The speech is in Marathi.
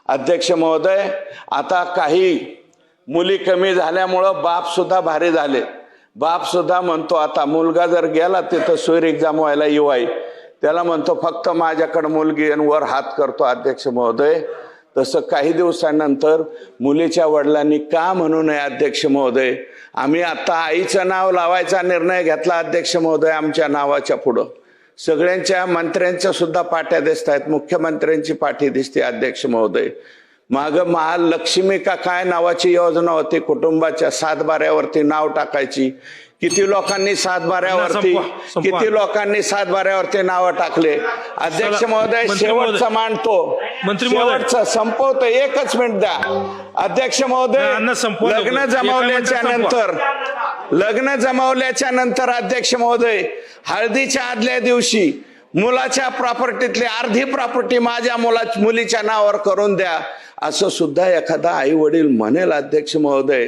अध्यक्ष महोदय, आता काही मुली कमी झाल्यामुळं बाप सुद्धा भारी झाले. बाप सुद्धा म्हणतो आता मुलगा जर गेला तिथं सोयीर एक्झाम व्हायला येवाई, त्याला म्हणतो फक्त माझ्याकडे मुलगी आणि वर हात करतो. अध्यक्ष महोदय, तसं काही दिवसांनंतर मुलीच्या वडिलांनी का म्हणू नये. अध्यक्ष महोदय, आम्ही आता आईचं नाव लावायचा निर्णय घेतला. अध्यक्ष महोदय, आमच्या नावाच्या पुढं सगळ्यांच्या मंत्र्यांच्या सुद्धा पाट्या दिसत आहेत, मुख्यमंत्र्यांची पाठी दिसते. अध्यक्ष महोदय, माग महालक्ष्मी का काय नावाची योजना होती, कुटुंबाच्या 7 बाऱ्यावरती नाव टाकायची. किती लोकांनी 7 बाऱ्यावरती नाव टाकले. अध्यक्ष महोदय, शेवटचं मांडतो, शेवटचं संपवतो, 1 मिनिट द्या. अध्यक्ष महोदय, लग्न जमवल्याच्या नंतर अध्यक्ष महोदय, हळदीच्या आदल्या दिवशी मुलाच्या प्रॉपर्टीतली अर्धी प्रॉपर्टी माझ्या मुलीच्या नावावर करून द्या, असं सुद्धा एखादा आई वडील म्हणेल. अध्यक्ष महोदय,